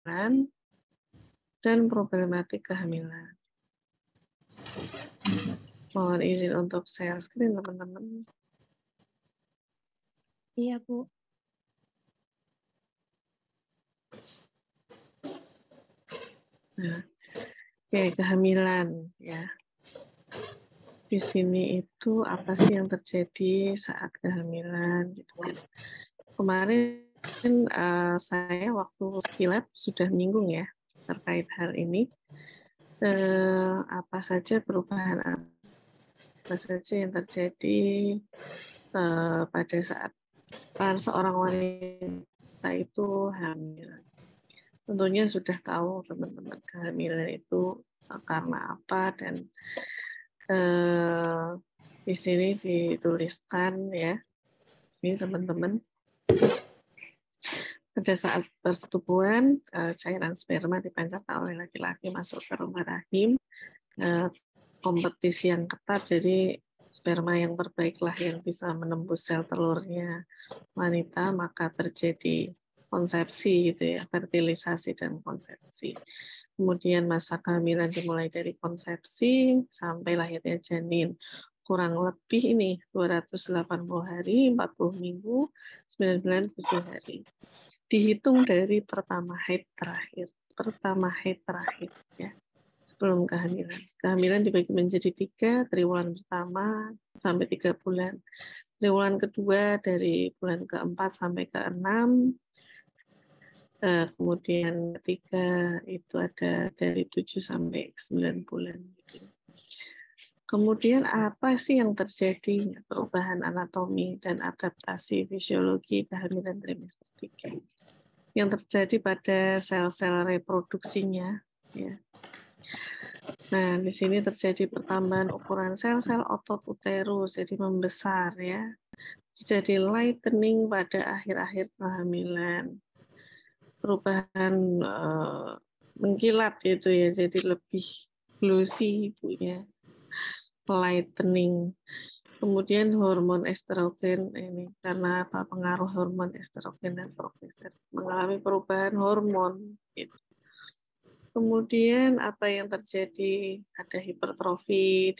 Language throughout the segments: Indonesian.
dan problematik kehamilan. Mohon izin untuk share screen, teman-teman. Iya, Bu. Nah, oke, kehamilan ya. Di sini itu apa sih yang terjadi saat kehamilan gitu kan. Kemarin saya waktu skilab sudah menyinggung ya terkait hal ini. Apa saja perubahan apa saja yang terjadi pada saat seorang wanita itu hamil. Tentunya sudah tahu teman-teman kehamilan itu karena apa, dan di sini dituliskan ya, ini teman-teman, pada saat persetubuhan cairan sperma dipancarkan oleh laki-laki masuk ke rumah rahim, kompetisi yang ketat, jadi sperma yang terbaiklah yang bisa menembus sel telurnya wanita, maka terjadi konsepsi gitu ya, fertilisasi dan konsepsi. Kemudian masa kehamilan dimulai dari konsepsi sampai lahirnya janin. Kurang lebih ini 280 hari, 40 minggu, 9 bulan, 7 hari. Dihitung dari pertama haid terakhir. Pertama haid terakhir ya, sebelum kehamilan. Kehamilan dibagi menjadi 3, triwulan pertama sampai 3 bulan. Triwulan kedua dari bulan ke-4 sampai ke-6. Kemudian ketiga itu ada dari 7 sampai 9 bulan. Kemudian apa sih yang terjadi perubahan anatomi dan adaptasi fisiologi kehamilan trimester 3? Yang terjadi pada sel-sel reproduksinya. Ya. Nah, di sini terjadi pertambahan ukuran sel-sel otot uterus, jadi membesar ya. Jadi lightening pada akhir-akhir kehamilan. Perubahan mengkilat gitu ya, jadi lebih glossy ibunya, lightening. Kemudian hormon estrogen ini karena apa, pengaruh hormon estrogen dan progesteron mengalami perubahan hormon gitu. Kemudian apa yang terjadi, ada hipertrofi,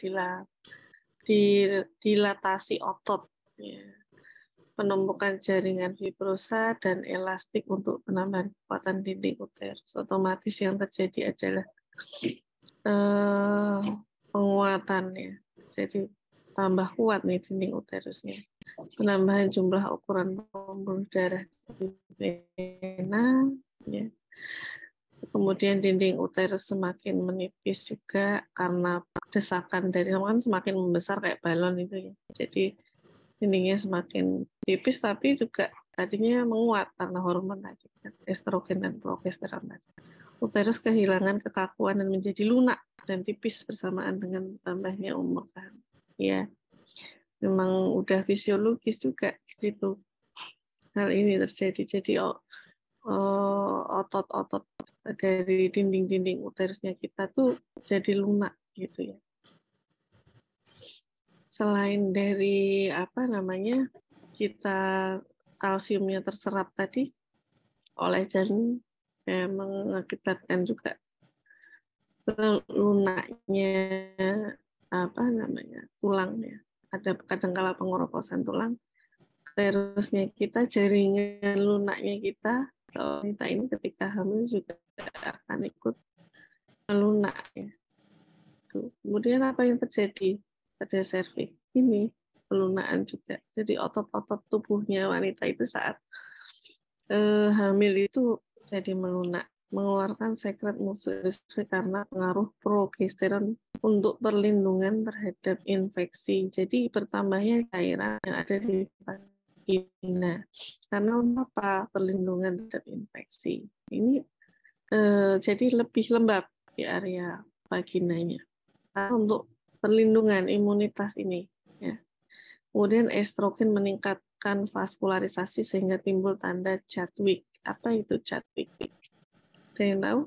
dilatasi otot ya, penumpukan jaringan fibrosa dan elastik untuk penambahan kekuatan dinding uterus. Otomatis yang terjadi adalah penguatan ya, jadi tambah kuat nih dinding uterusnya. Penambahan jumlah ukuran pembuluh darah di vena ya. Kemudian dinding uterus semakin menipis juga karena desakan dari kan semakin membesar kayak balon itu ya. Jadi dindingnya semakin tipis, tapi juga tadinya menguat karena hormon tadi, estrogen dan progesteron tadi. Uterus kehilangan kekakuan dan menjadi lunak dan tipis bersamaan dengan tambahnya umur kan. Ya, memang udah fisiologis juga di situ. Hal ini terjadi. Jadi otot-otot dari dinding-dinding uterusnya kita tuh jadi lunak gitu ya. Selain dari apa namanya, kita kalsiumnya terserap tadi oleh janin, mengakibatkan juga lunaknya apa namanya, tulang ya. Ada kadang-kala pengeroposan tulang. Terusnya kita, jaringan lunaknya kita, wanita ini ketika hamil juga akan ikut melunak ya. Tuh. Kemudian apa yang terjadi pada serviks? Ini pelunakan juga. Jadi otot-otot tubuhnya wanita itu saat hamil itu jadi melunak, mengeluarkan sekret mucus karena pengaruh progesteron untuk perlindungan terhadap infeksi. Jadi bertambahnya cairan yang ada di vagina. Karena apa? Perlindungan terhadap infeksi. Ini jadi lebih lembab di area vaginanya. Untuk perlindungan imunitas ini ya. Kemudian estrogen meningkatkan vaskularisasi sehingga timbul tanda Chadwick. Apa itu Chadwick? Ada yang tahu?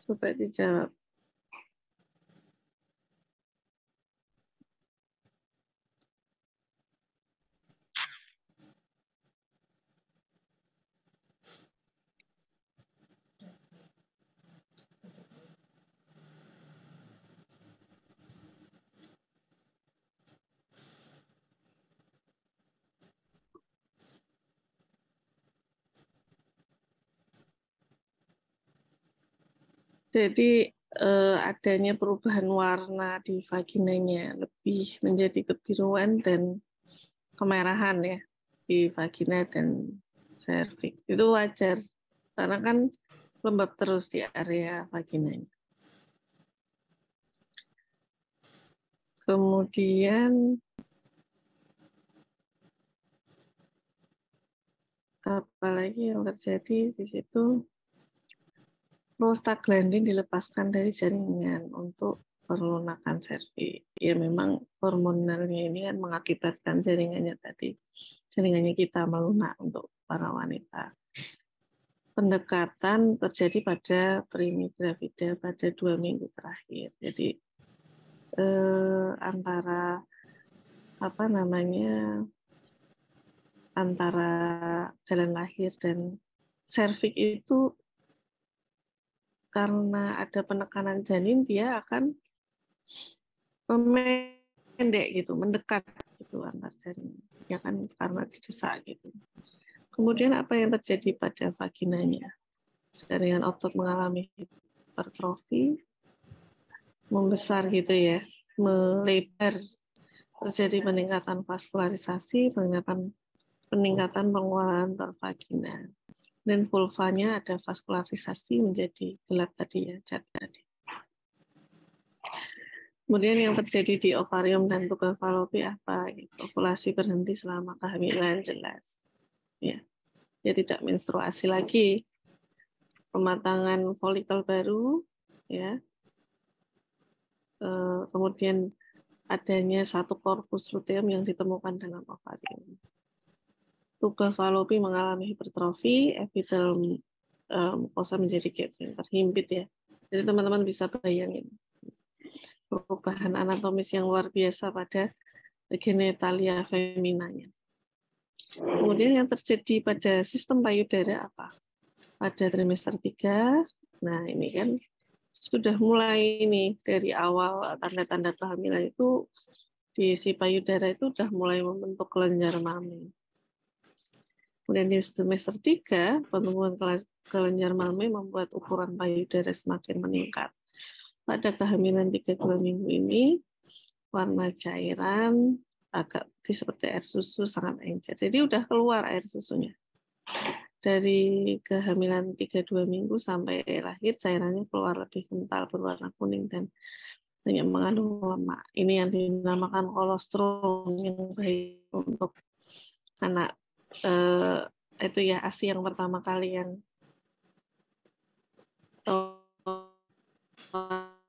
Coba dijawab. Jadi adanya perubahan warna di vaginanya lebih menjadi kebiruan dan kemerahan ya di vagina dan serviks. Itu wajar karena kan lembab terus di area vaginanya. Kemudian apalagi yang terjadi di situ, prostaglandin dilepaskan dari jaringan untuk pelunakan serviks. Ya memang hormonalnya ini kan mengakibatkan jaringannya kita melunak untuk para wanita. Pendekatan terjadi pada primi gravida pada 2 minggu terakhir. Jadi antara jalan lahir dan serviks itu karena ada penekanan janin, dia akan memendek gitu, mendekat gitu antar janin. Ya kan karena didesak gitu. Kemudian apa yang terjadi pada vaginanya? Jaringan otot mengalami hipertrofi, membesar gitu ya, melebar, terjadi peningkatan vaskularisasi, peningkatan pengeluaran vagina. Dan vulvanya ada vaskularisasi menjadi gelap tadi ya, cat tadi. Kemudian yang terjadi di ovarium dan tubal falopi apa? Ovulasi berhenti selama kehamilan, jelas. Ya, dia tidak menstruasi lagi. Pematangan folikel baru, ya. Kemudian adanya satu korpus luteum yang ditemukan dalam ovarium. Tubal falopi mengalami hipertrofi, epitel mukosa menjadi gatal, terhimpit ya. Jadi teman-teman bisa bayangin perubahan anatomis yang luar biasa pada genitalia feminanya. Kemudian yang terjadi pada sistem payudara apa? Pada trimester 3, nah ini kan sudah mulai ini dari awal tanda-tanda kehamilan itu di si payudara itu sudah mulai membentuk kelenjar mami. Kemudian di semester 3, pembentukan kelenjar mami membuat ukuran payudara semakin meningkat. Pada kehamilan 3-2 minggu ini, warna cairan agak putih seperti air susu, sangat encer. Jadi udah keluar air susunya. Dari kehamilan 3-2 minggu sampai lahir, cairannya keluar lebih kental, berwarna kuning dan banyak mengandung lemak. Ini yang dinamakan kolostrum yang baik untuk anak. Itu ya ASI yang pertama kali yang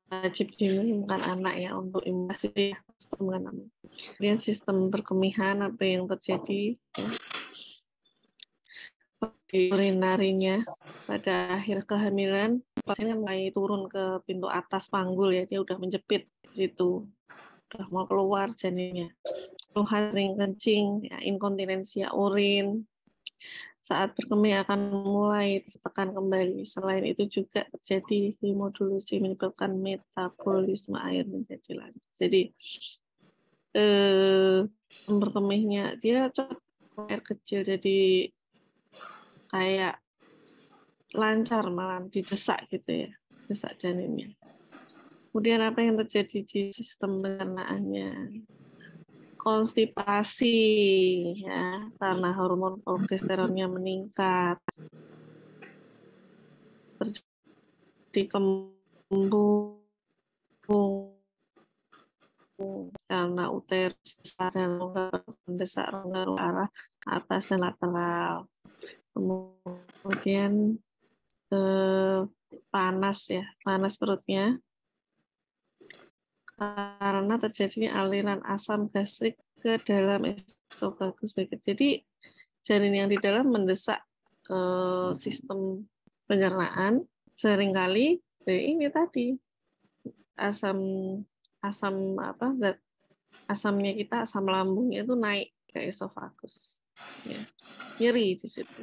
wajib diminumkan anak ya untuk imunisasi. Kemudian sistem perkemihan apa yang terjadi ya, di urinarinya pada akhir kehamilan, pasien mulai turun ke pintu atas panggul ya, dia udah menjepit di situ, udah mau keluar janinnya. Keluhan sering kencing, ya, inkontinensia urin, saat berkemih akan mulai tertekan kembali. Selain itu juga terjadi hemodulusi menyebabkan metabolisme air menjadi lanjut. Jadi berkemihnya dia cepat air kecil, jadi kayak lancar malah didesak gitu ya, desak janinnya. Kemudian apa yang terjadi di sistem pencernaannya? Konstipasi ya, karena hormon progesteronnya meningkat, terjadi kembung karena uterus dan rongga mendesak rongga arah atas dan lateral. Kemudian panas perutnya karena terjadinya aliran asam gastrik ke dalam esofagus. Jadi janin yang di dalam mendesak sistem pencernaan, seringkali ini tadi asamnya kita, asam lambungnya itu naik ke esofagus, ya. Nyeri di situ.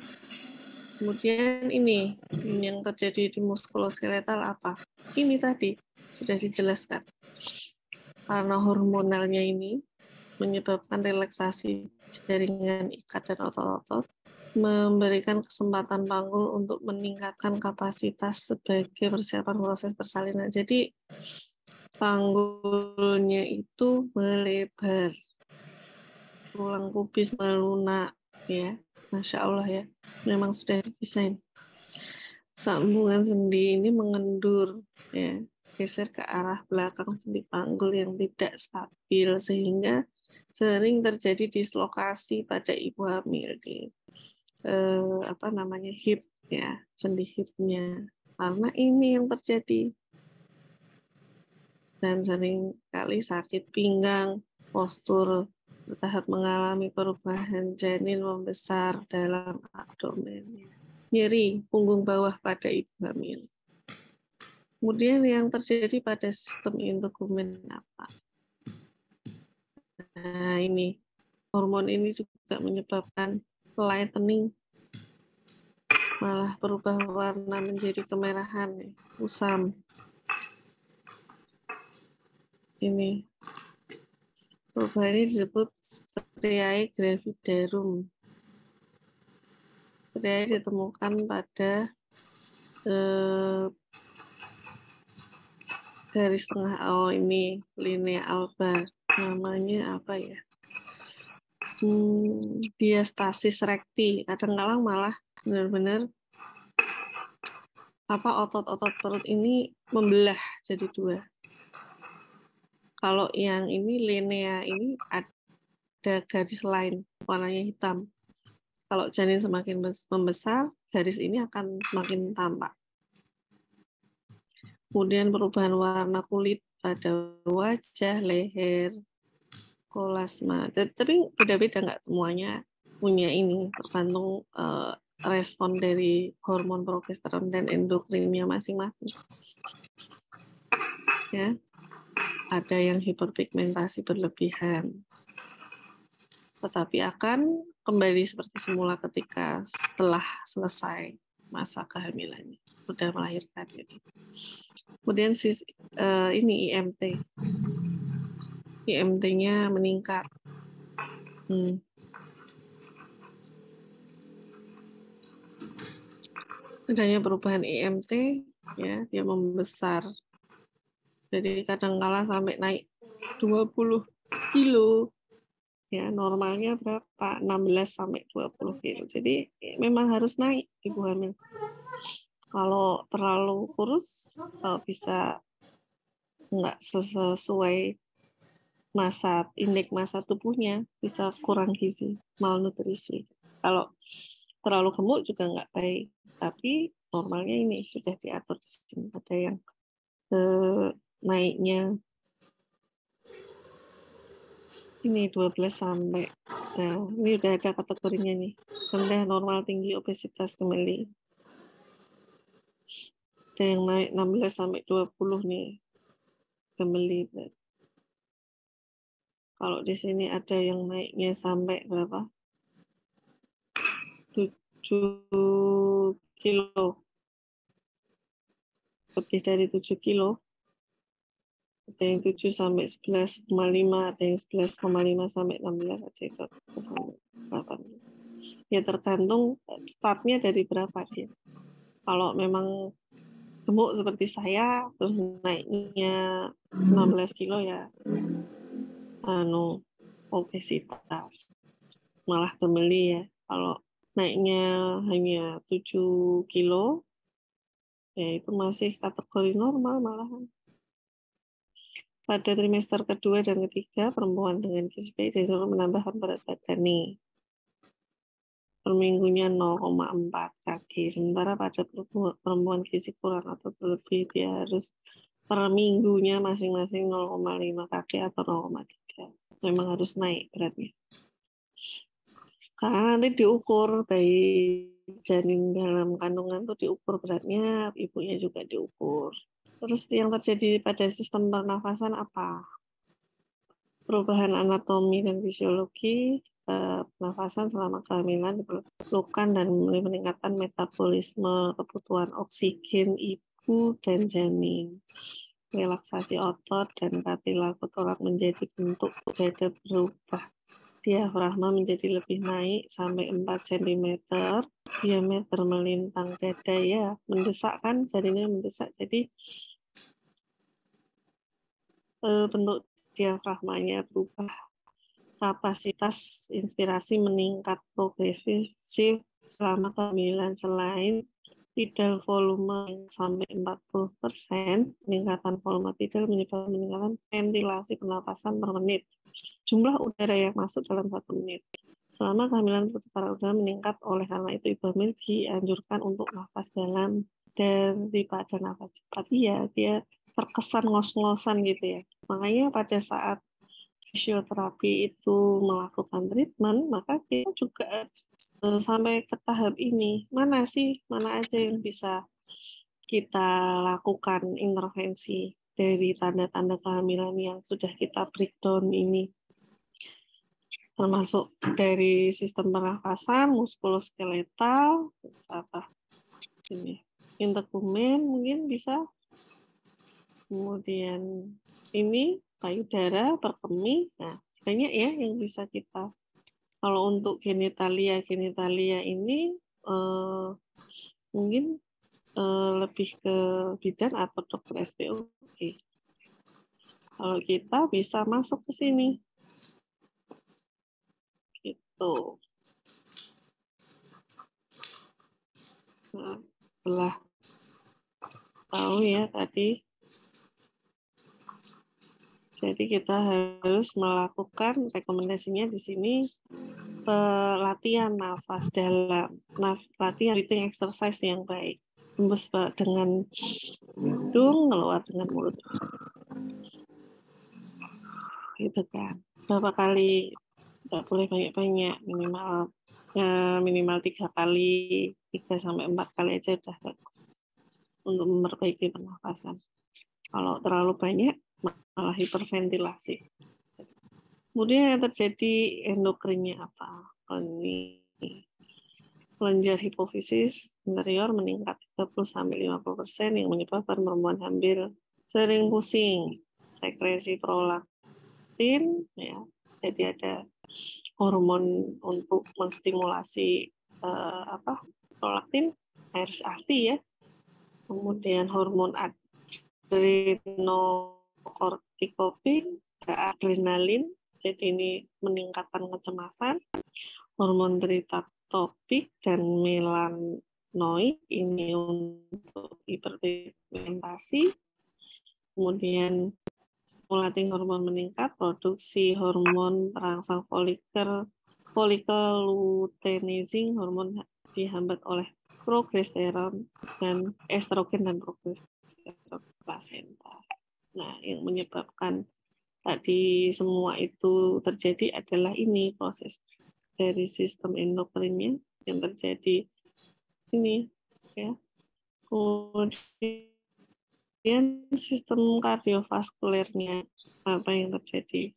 Kemudian ini yang terjadi di muskuloskeletal apa? Ini tadi sudah dijelaskan. Karena hormonalnya ini menyebabkan relaksasi jaringan ikat dan otot-otot, memberikan kesempatan panggul untuk meningkatkan kapasitas sebagai persiapan proses persalinan. Jadi panggulnya itu melebar, tulang pubis melunak, ya, Masya Allah ya, memang sudah didesain. Sambungan sendi ini mengendur, ya, geser ke arah belakang sendi panggul yang tidak stabil sehingga sering terjadi dislokasi pada ibu hamil di hip, ya, sendi hipnya, karena ini yang terjadi. Dan sering kali sakit pinggang, postur bertahap mengalami perubahan janin membesar dalam abdomen, nyeri punggung bawah pada ibu hamil. Kemudian yang terjadi pada sistem integumen apa? Nah, ini hormon ini juga menyebabkan lightening, malah berubah warna menjadi kemerahan, kusam. Ini perubahan ini disebut striae gravidarum. Striae ditemukan pada garis tengah, ini linea alba, namanya apa ya? Diastasis recti. Kadang-kadang malah benar-benar otot-otot perut ini membelah jadi dua. Kalau yang ini linea ini ada garis lain warnanya hitam. Kalau janin semakin membesar, garis ini akan semakin tampak. Kemudian perubahan warna kulit pada wajah, leher, kolasma. Tapi beda-beda, nggak semuanya punya ini, tergantung respon dari hormon progesteron dan endokrinnya masing-masing. Ya, ada yang hiperpigmentasi berlebihan, tetapi akan kembali seperti semula ketika setelah selesai masa kehamilannya, sudah melahirkan. Jadi. Kemudian ini IMT-nya meningkat. Adanya perubahan IMT, ya, dia membesar. Jadi kadang-kala sampai naik 20 kilo. Ya, normalnya berapa? 16 sampai 20 kilo. Jadi memang harus naik ibu hamil. Kalau terlalu kurus, bisa nggak sesuai indeks massa tubuhnya, bisa kurang gizi, malnutrisi. Kalau terlalu gemuk juga nggak baik. Tapi normalnya ini sudah diatur di sini. Ada yang naiknya ini 12 sampai, nah ini udah ada kategorinya nih, rendah, normal, tinggi, obesitas, gemeli. Ada yang naik 16 sampai 20 nih, gemeli. Kalau di sini ada yang naiknya sampai berapa? 7 kilo. Lebih dari 7 kilo. Ada yang 7 sampai 11,5, ada yang 11,5 sampai 16, ada yang 1 sampai 8. Ya tergantung startnya dari berapa dia. Kalau memang gemuk seperti saya, terus naiknya 16 kilo ya, obesitas, malah gemeli ya. Kalau naiknya hanya 7 kilo, ya itu masih kategori normal malahan. Pada trimester kedua dan ketiga, perempuan dengan gizi baik disuruh menambahkan berat badan nih. Per minggunya 0,4 kg. Sementara pada perempuan gizi kurang atau berlebih, dia harus per minggunya masing-masing 0,5 kg atau 0,3. Memang harus naik beratnya. Karena nanti diukur, bayi janin dalam kandungan itu diukur beratnya, ibunya juga diukur. Terus yang terjadi pada sistem pernafasan apa? Perubahan anatomi dan fisiologi pernafasan selama kehamilan diperlukan dan meningkatkan metabolisme kebutuhan oksigen ibu dan janin. relaksasi otot dan kartilage torak menjadi bentuk dada berubah. Diafragma menjadi lebih naik sampai 4 cm, diameter melintang dada ya, mendesak kan, jadinya mendesak. Jadi bentuk diafragmanya berubah. Kapasitas inspirasi meningkat progresif selama kehamilan. Selain tidal volume sampai 40%, peningkatan volume tidal menyebabkan peningkatan ventilasi pernapasan per menit. Jumlah udara yang masuk dalam 1 menit. Selama kehamilan pertukaran udara meningkat, oleh karena itu ibu hamil dianjurkan untuk nafas dalam daripada nafas cepat. Iya, dia terkesan ngos-ngosan gitu ya. Makanya pada saat fisioterapi itu melakukan treatment, maka kita juga sampai ke tahap ini. Mana aja yang bisa kita lakukan intervensi dari tanda-tanda kehamilan yang sudah kita breakdown ini, termasuk dari sistem pernafasan, muskuloskeletal, terus apa ini, intekumen mungkin bisa, kemudian ini payudara, perkemih. Nah, banyak ya yang bisa kita. Kalau untuk genitalia ini mungkin lebih ke bidan atau dokter SPOG. Kalau kita bisa masuk ke sini, gitu. Nah, setelah tahu ya tadi, jadi kita harus melakukan rekomendasinya di sini latihan nafas dalam, latihan breathing exercise yang baik. Hembus dengan hidung, keluar dengan mulut. Gitu kan. Berapa kali, nggak boleh banyak-banyak, minimal 3 kali, 3 sampai 4 kali aja udah bagus untuk memperbaiki pernafasan. Kalau terlalu banyak malah hiperventilasi. Kemudian yang terjadi endokrinnya apa? Ini kelenjar hipofisis interior meningkat 30-50% yang menyebabkan perempuan hamil sering pusing, sekresi prolaktin, ya. Jadi ada hormon untuk menstimulasi prolaktin, RSAT ya. Kemudian hormon adrenokortikopin, adrenalin, jadi ini meningkatkan kecemasan, hormon tritatopik dan melanoid ini untuk hiperpigmentasi. Kemudian stimulating hormon meningkat, produksi hormon perangsang folikel luteinizing, hormon dihambat oleh progesteron dan estrogen dan progesteron plasenta. Nah, yang menyebabkan tadi semua itu terjadi adalah ini proses dari sistem endokrinnya yang terjadi ini ya. Kemudian sistem kardiovaskulernya apa yang terjadi.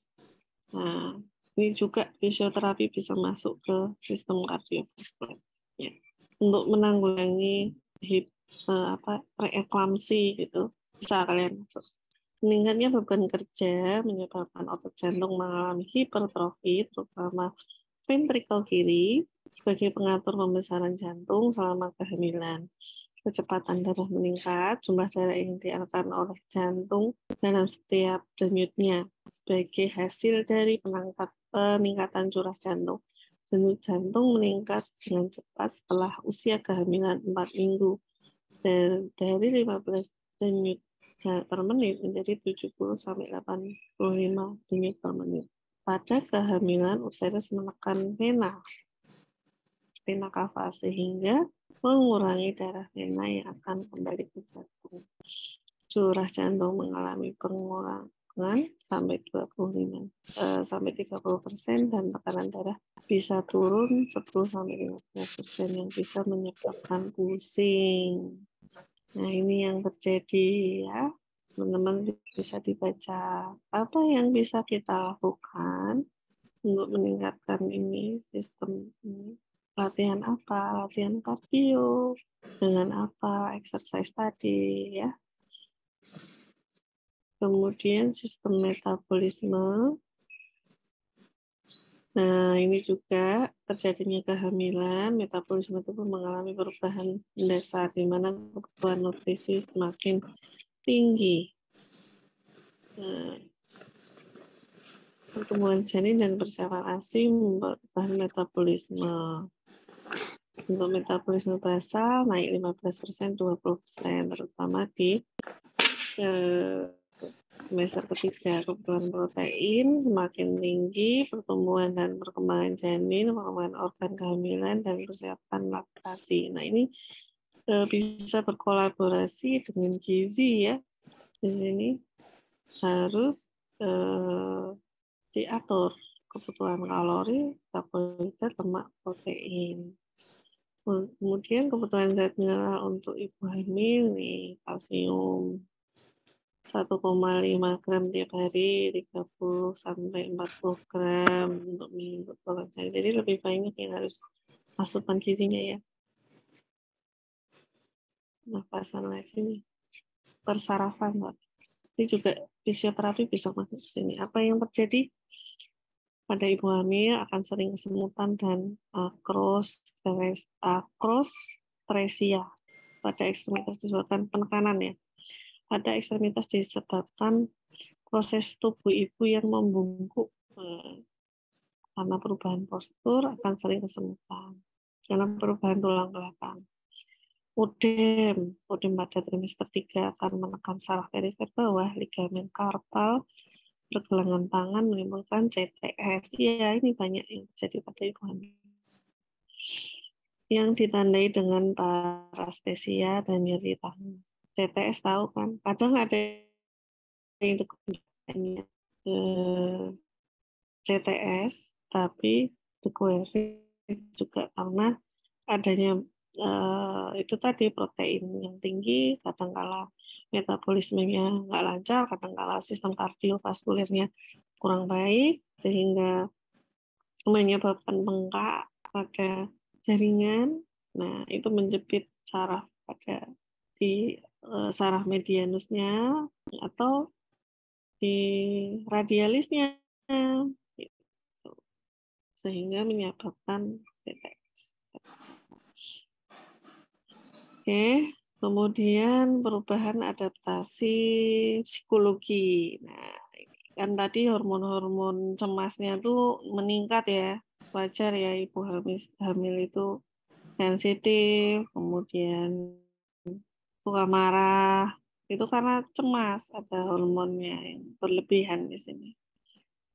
Nah, ini juga fisioterapi bisa masuk ke sistem kardiovaskuler ya. Untuk menanggulangi preeklamsi gitu, bisa kalian masuk. Meningkatnya beban kerja menyebabkan otot jantung mengalami hipertrofi, terutama ventrikel kiri, sebagai pengatur pembesaran jantung selama kehamilan. Kecepatan darah meningkat, jumlah darah yang dialirkan oleh jantung dalam setiap denyutnya sebagai hasil dari peningkatan curah jantung. Denyut jantung meningkat dengan cepat setelah usia kehamilan 4 minggu, dan dari 15 denyut per menit menjadi 70-85 denyut per menit. Pada kehamilan, uterus menekan vena cava sehingga mengurangi darah vena yang akan kembali ke jantung. Curah jantung mengalami pengurangan sampai 30% dan tekanan darah bisa turun 10-15% yang bisa menyebabkan pusing. Nah, ini yang terjadi ya. Teman-teman bisa dibaca apa yang bisa kita lakukan untuk meningkatkan ini sistem ini. Latihan apa? Latihan kardio dengan apa? Exercise tadi ya. Kemudian sistem metabolisme. Nah, ini juga terjadinya kehamilan, metabolisme itu mengalami perubahan mendasar, di mana kebutuhan nutrisi semakin tinggi. Nah, pertumbuhan janin dan perseparasi memperubah metabolisme. Untuk metabolisme basal naik 15%, 20%, terutama di semester ketiga. Kebutuhan protein semakin tinggi, pertumbuhan dan perkembangan janin, perkembangan organ kehamilan, dan persiapan laktasi. Nah, ini bisa berkolaborasi dengan gizi ya. Di sini harus diatur kebutuhan kalori, karbohidrat, lemak, protein. Kemudian kebutuhan zat mineral untuk ibu hamil nih, kalsium 1,5 gram tiap hari, 30 sampai 40 gram untuk minggu. Jadi lebih banyak yang harus asupan gizinya ya. Nah, pasan lagi nih, persarafan, Pak. Ini juga fisioterapi bisa masuk ke sini. Apa yang terjadi pada ibu hamil akan sering kesemutan dan akrostresia pada ekstremitas disebabkan penekanan ya. Pada ekstremitas disebabkan proses tubuh ibu yang membungkuk karena perubahan postur akan sering kesemutan karena perubahan tulang belakang. Udem pada trimester 3 akan menekan saraf perifer bawah, ligamen karpal, pergelangan tangan menimbulkan CTS. Ya, ini banyak yang terjadi pada ibu hamil. Yang ditandai dengan parastesia dan nyeri tangan. CTS tahu kan? Kadang ada yang CTS, tapi dikueri juga karena adanya itu tadi protein yang tinggi, kadangkala metabolismenya nggak lancar, kadangkala sistem kardiovaskulernya kurang baik, sehingga menyebabkan bengkak pada jaringan. Nah, itu menjepit saraf pada di saraf medianusnya atau di radialisnya, gitu. Sehingga menyebabkan CTS. Oke, kemudian perubahan adaptasi psikologi. Nah, kan tadi hormon-hormon cemasnya tuh meningkat ya. Wajar ya ibu hamil itu sensitif, kemudian suka marah. Itu karena cemas, ada hormonnya yang berlebihan di sini.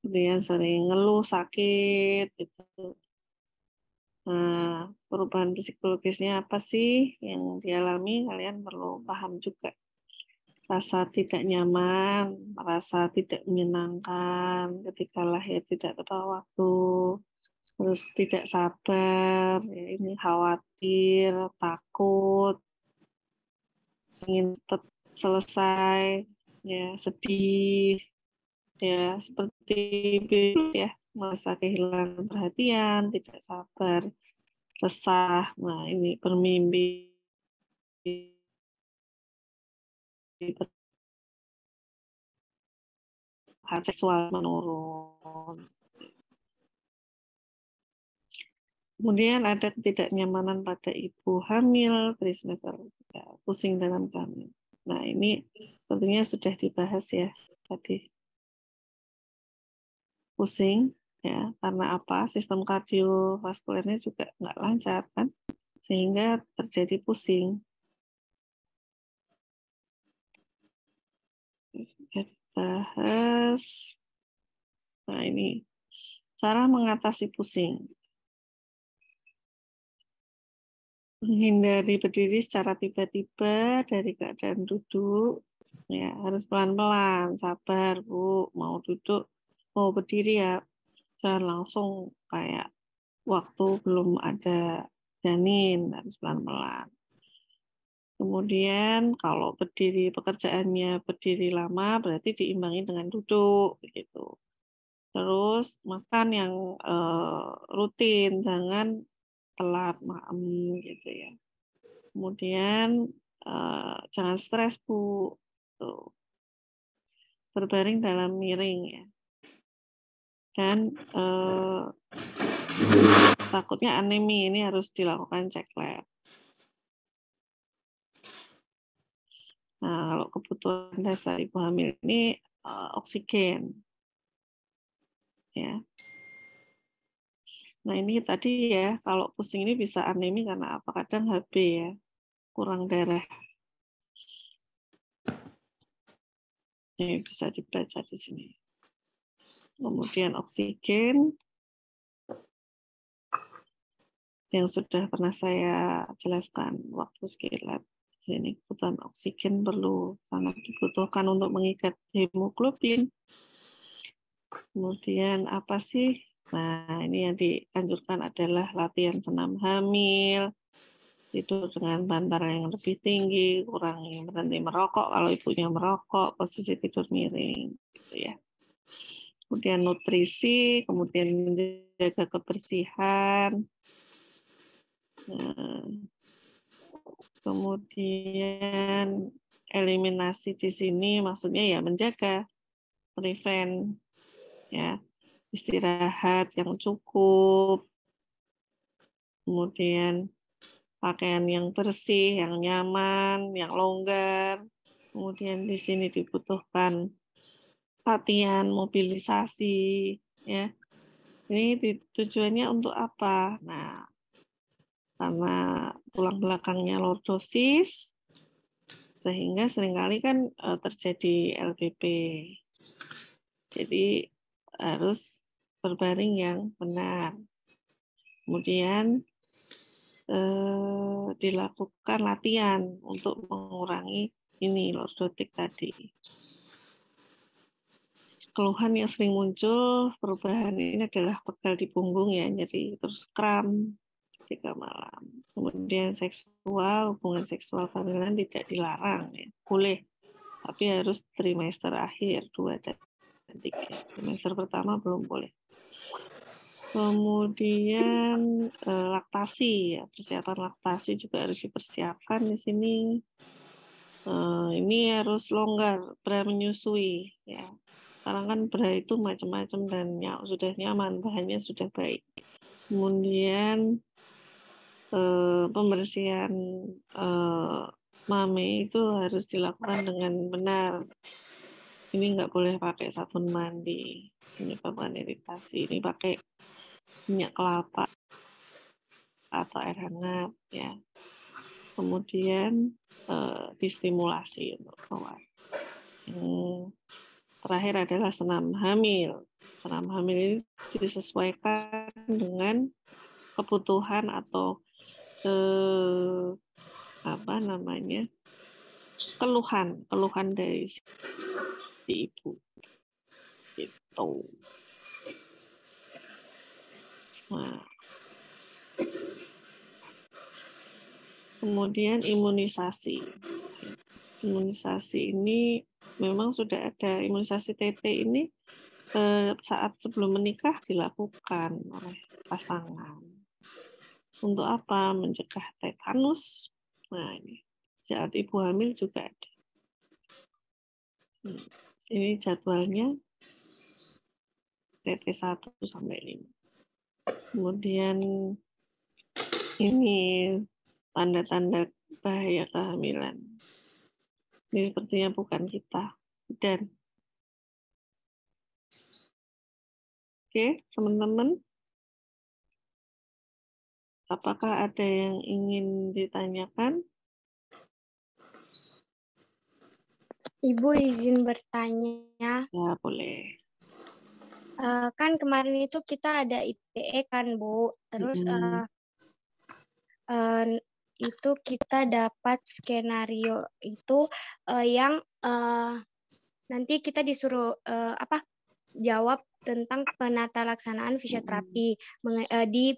Kemudian sering ngeluh, sakit, gitu. Nah, perubahan psikologisnya apa sih yang dialami? Kalian perlu paham juga. Rasa tidak nyaman, merasa tidak menyenangkan ketika lahir tidak tepat waktu, terus tidak sabar, ya, ini khawatir, takut, ingin cepat selesai, ya sedih, ya seperti ya merasa kehilangan perhatian, tidak sabar, resah. Nah, ini bermimpi seksual menurun. Kemudian ada ketidaknyamanan pada ibu hamil, trimester pusing dalam kehamilan. Nah, ini sepertinya sudah dibahas ya tadi. Pusing ya karena apa? Sistem kardiovaskulernya juga nggak lancar kan, sehingga terjadi pusing. Sudah dibahas. Nah, ini cara mengatasi pusing. Menghindari berdiri secara tiba-tiba dari keadaan duduk. Ya, harus pelan-pelan, sabar, Bu. Mau duduk, mau berdiri ya, jangan langsung kayak waktu belum ada janin, harus pelan-pelan. Kemudian kalau berdiri, pekerjaannya berdiri lama, berarti diimbangi dengan duduk, gitu. Terus makan yang rutin, jangan telat makan gitu ya. Kemudian jangan stres Bu. Tuh. berbaring dalam miring ya. Dan takutnya anemi, ini harus dilakukan cek lab. Nah, kalau kebutuhan dasar ibu hamil ini oksigen. Ya. Nah, ini tadi ya, kalau pusing ini bisa anemi karena apa? Kadang HB ya, kurang darah. Ini bisa dibaca di sini. Kemudian oksigen yang sudah pernah saya jelaskan waktu skill lab. Ini kebutuhan oksigen perlu sangat dibutuhkan untuk mengikat hemoglobin. Kemudian apa sih? Nah, ini yang dianjurkan adalah latihan senam hamil, tidur dengan bantal yang lebih tinggi, kurangi berhenti merokok kalau ibunya merokok, posisi tidur miring, gitu ya. Kemudian nutrisi, kemudian menjaga kebersihan, kemudian eliminasi di sini maksudnya ya menjaga, prevent, ya istirahat yang cukup, kemudian pakaian yang bersih, yang nyaman, yang longgar. Kemudian di sini dibutuhkan latihan mobilisasi, ya. Ini tujuannya untuk apa? Nah, karena tulang belakangnya lordosis, sehingga seringkali kan terjadi LBP. Jadi harus berbaring yang benar. Kemudian dilakukan latihan untuk mengurangi ini lordotik tadi. Keluhan yang sering muncul perubahan ini adalah pegal di punggung ya, nyeri terus kram ketika malam. Kemudian seksual, hubungan seksual kehamilan tidak dilarang ya, boleh, tapi harus trimester akhir 2 dan 3. Trimester pertama belum boleh. Kemudian laktasi ya, persiapan laktasi juga harus dipersiapkan di sini. Ini harus longgar, bra menyusui ya. Sekarang kan bra itu macam-macam dan sudah nyaman, bahannya sudah baik. Kemudian pembersihan mame itu harus dilakukan dengan benar. Ini nggak boleh pakai sabun mandi, menyebabkan iritasi. Ini pakai minyak kelapa atau air hangat ya. Kemudian distimulasi untuk keluar. Terakhir adalah senam hamil. Senam hamil ini disesuaikan dengan kebutuhan atau keluhan dari si ibu. Gitu. Nah. Kemudian imunisasi. Imunisasi ini memang sudah ada imunisasi TT ini saat sebelum menikah dilakukan oleh pasangan. Untuk apa? Mencegah tetanus. Nah, ini saat ibu hamil juga ada. Ini jadwalnya TT 1 sampai 5. Kemudian ini tanda-tanda bahaya kehamilan. Ini sepertinya bukan kita. Dan oke, teman-teman. Apakah ada yang ingin ditanyakan? Ibu izin bertanya. Ya, boleh. Kan kemarin itu kita ada IPE kan, Bu. Terus itu kita dapat skenario itu yang nanti kita disuruh jawab tentang penata laksanaan fisioterapi di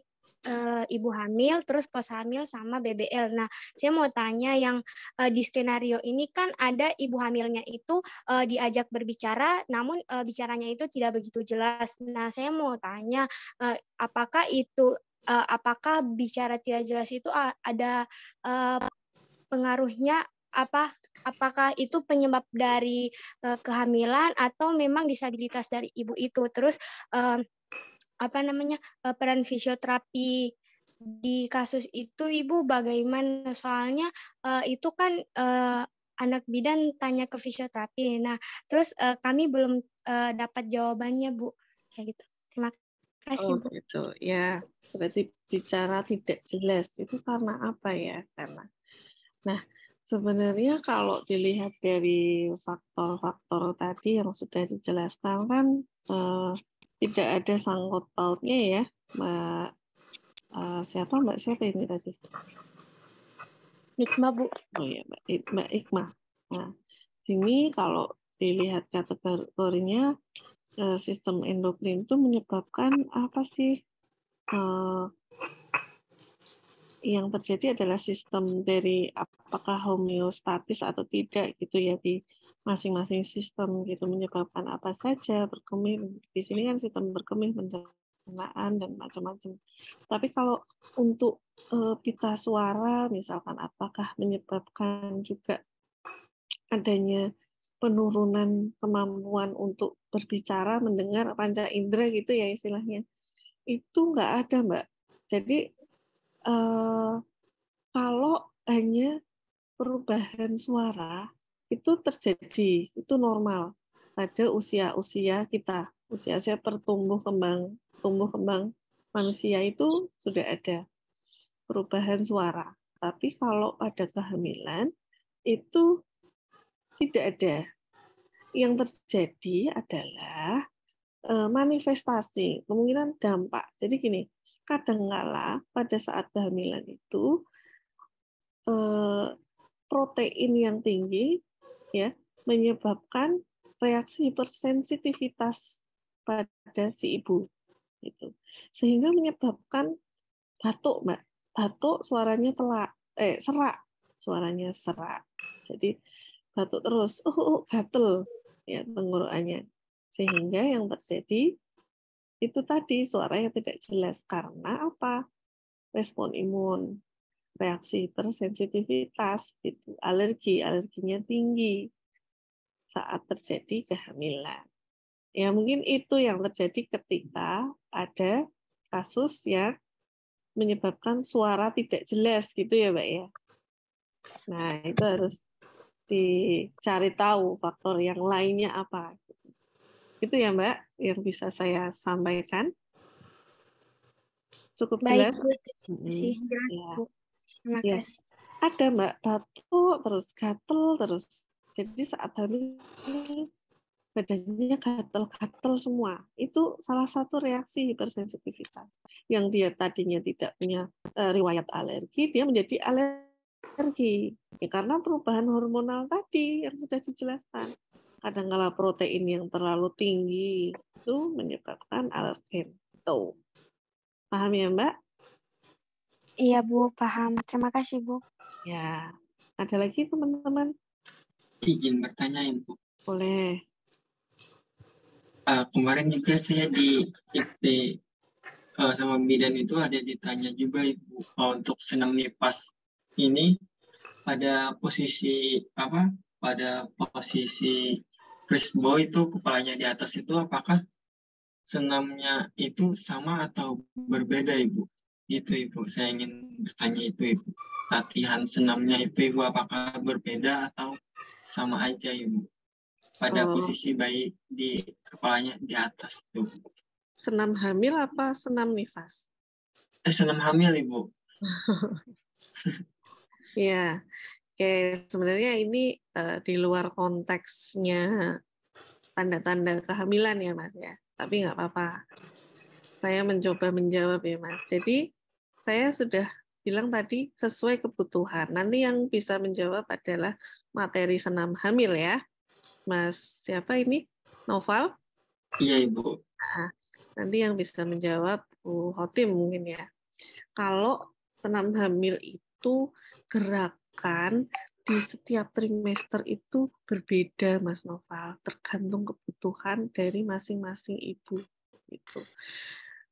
ibu hamil, terus pos hamil sama BBL. Nah, saya mau tanya yang di skenario ini kan ada ibu hamilnya itu diajak berbicara, namun bicaranya itu tidak begitu jelas. Nah, saya mau tanya apakah bicara tidak jelas itu ada pengaruhnya apa apakah itu penyebab dari kehamilan atau memang disabilitas dari ibu itu. Terus peran fisioterapi di kasus itu Ibu bagaimana? Soalnya itu kan anak bidan tanya ke fisioterapi. Nah, terus kami belum dapat jawabannya, Bu. Kayak gitu. Terima kasih, Oh Bu. gitu ya, berarti bicara tidak jelas itu karena apa ya? Nah, sebenarnya kalau dilihat dari faktor-faktor tadi yang sudah dijelaskan kan tidak ada sangkut pautnya ya, Mbak. Mbak siapa ini tadi? Nikma, Bu. Oh ya, Mbak Ikma. Nah, sini kalau dilihat kategorinya sistem endokrin itu menyebabkan apa sih? Yang terjadi adalah sistem dari apakah homeostatis atau tidak gitu ya di masing-masing sistem gitu, menyebabkan apa saja berkemih. Di sini kan sistem berkemih, pencernaan dan macam-macam. Tapi kalau untuk pita suara misalkan apakah menyebabkan juga adanya penurunan kemampuan untuk berbicara, mendengar, panca indera gitu ya istilahnya. Itu nggak ada, Mbak. Jadi kalau hanya perubahan suara itu terjadi, itu normal pada usia-usia kita, usia-usia tumbuh kembang manusia itu sudah ada perubahan suara. Tapi kalau pada kehamilan itu tidak ada. Yang terjadi adalah manifestasi, kemungkinan dampak. Jadi gini, kadangkala pada saat kehamilan itu protein yang tinggi ya menyebabkan reaksi hipersensitivitas pada si ibu gitu. Sehingga menyebabkan batuk, Mbak. Batuk suaranya serak. Suaranya serak. Jadi batuk terus, gatel ya tenggorokannya. Sehingga yang terjadi itu tadi suaranya tidak jelas karena apa? Respon imun, reaksi hipersensitivitas, gitu. Alerginya tinggi saat terjadi kehamilan. Ya mungkin itu yang terjadi ketika ada kasus yang menyebabkan suara tidak jelas gitu ya Mbak ya. Nah itu harus dicari tahu faktor yang lainnya apa. Itu ya Mbak yang bisa saya sampaikan. Cukup Baik, jelas? Bu. Terima kasih. Jelas, Ya. Bu. Terima Ya. kasih. Ada Mbak batuk terus gatel terus. Jadi saat hamil badannya gatel-gatel semua. Itu salah satu reaksi hipersensitivitas. Yang dia tadinya tidak punya riwayat alergi, dia menjadi alergi. Ya, karena perubahan hormonal tadi yang sudah dijelaskan. Kadang-kala protein yang terlalu tinggi itu menyebabkan alergen. Tuh. Paham ya Mbak? Iya, Bu. Paham. Terima kasih, Bu. Ya. Ada lagi teman-teman? Izin bertanya, Ibu. Boleh. Kemarin juga saya di IP sama bidan itu ada ditanya juga Ibu untuk senam nipas ini pada posisi apa? Pada posisi Crisbo itu kepalanya di atas itu apakah senamnya itu sama atau berbeda Ibu? Gitu Ibu. Saya ingin bertanya itu Ibu. Latihan senamnya itu Ibu apakah berbeda atau sama aja Ibu? Pada posisi bayi di kepalanya di atas itu. Senam hamil apa senam nifas? Senam hamil Ibu. Ya, sebenarnya ini di luar konteksnya tanda-tanda kehamilan ya Mas ya. Tapi nggak apa-apa. Saya mencoba menjawab ya Mas. Jadi saya sudah bilang tadi sesuai kebutuhan. Nanti yang bisa menjawab adalah materi senam hamil ya. Mas siapa ini? Noval? Iya Ibu. Nah, nanti yang bisa menjawab Bu Hotim mungkin ya. Kalau senam hamil itu gerakan di setiap trimester itu berbeda, Mas Noval, tergantung kebutuhan dari masing-masing ibu. Gitu.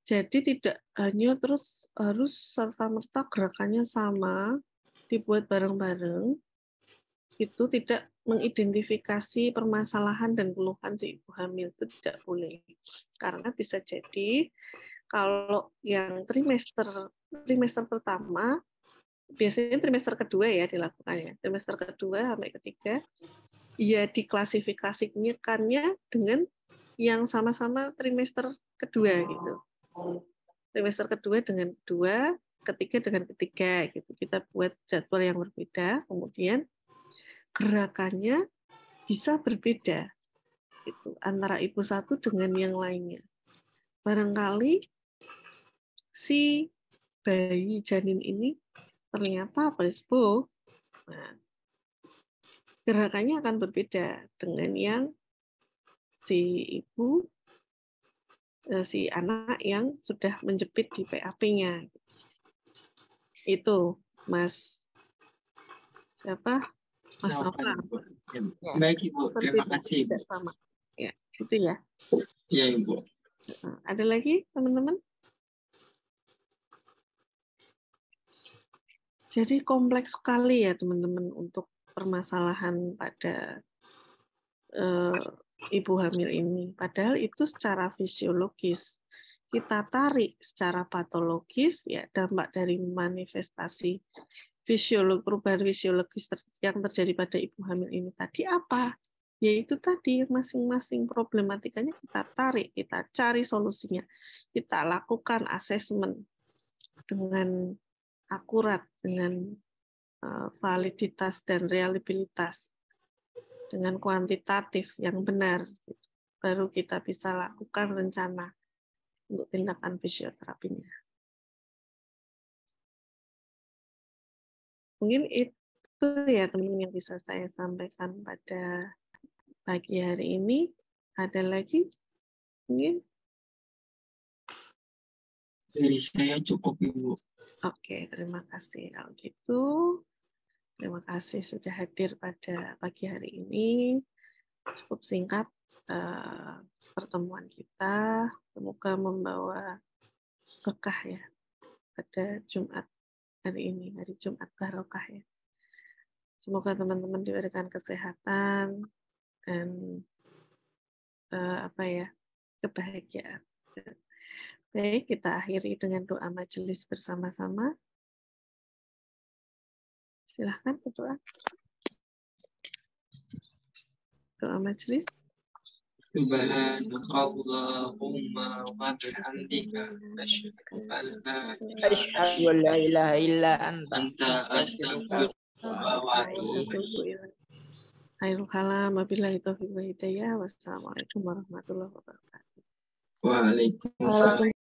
Jadi tidak hanya terus harus serta-merta gerakannya sama, dibuat bareng-bareng, itu tidak mengidentifikasi permasalahan dan keluhan si ibu hamil, itu tidak boleh. Karena bisa jadi kalau yang trimester pertama, biasanya trimester kedua ya dilakukan ya, trimester kedua sampai ketiga, ya diklasifikasikannya dengan yang sama-sama trimester kedua gitu. Trimester kedua dengan kedua, ketiga dengan ketiga gitu. Kita buat jadwal yang berbeda, kemudian gerakannya bisa berbeda gitu, antara ibu satu dengan yang lainnya. Barangkali si bayi janin ini ternyata presbo, nah, gerakannya akan berbeda dengan yang si ibu, si anak yang sudah menjepit di PAP-nya. Itu, Mas siapa? Mas Nova. Baik Ibu, terima kasih Ibu. Sama. Ya, itu ya. Ya Ibu. Ada lagi teman-teman? Jadi kompleks sekali ya teman-teman untuk permasalahan pada ibu hamil ini. Padahal itu secara fisiologis. Kita tarik secara patologis, ya dampak dari manifestasi perubahan fisiologis yang terjadi pada ibu hamil ini tadi apa? Yaitu tadi masing-masing problematikanya kita tarik, kita cari solusinya, kita lakukan asesmen dengan akurat, dengan validitas dan reliabilitas, dengan kuantitatif yang benar, baru kita bisa lakukan rencana untuk tindakan fisioterapinya. Mungkin itu ya teman-teman yang bisa saya sampaikan pada pagi hari ini. Ada lagi? Mungkin? Dari saya cukup Ibu. Oke, terima kasih. Kalau gitu, terima kasih sudah hadir pada pagi hari ini. Cukup singkat pertemuan kita. Semoga membawa berkah ya pada Jumat hari ini, hari Jumat barokah ya. Semoga teman-teman diberikan kesehatan dan kebahagiaan. Baik, kita akhiri dengan doa majelis bersama-sama. Silahkan berdoa. Doa majelis. Subhanakallahumma wa bihamdika asyhadu an la ilaha illa anta astaghfiruka wa atubu ilaik. Khairul kalam, wabillahi taufiq wa hidayah. Wassalamualaikum warahmatullahi wabarakatuh. Waalaikumsalam.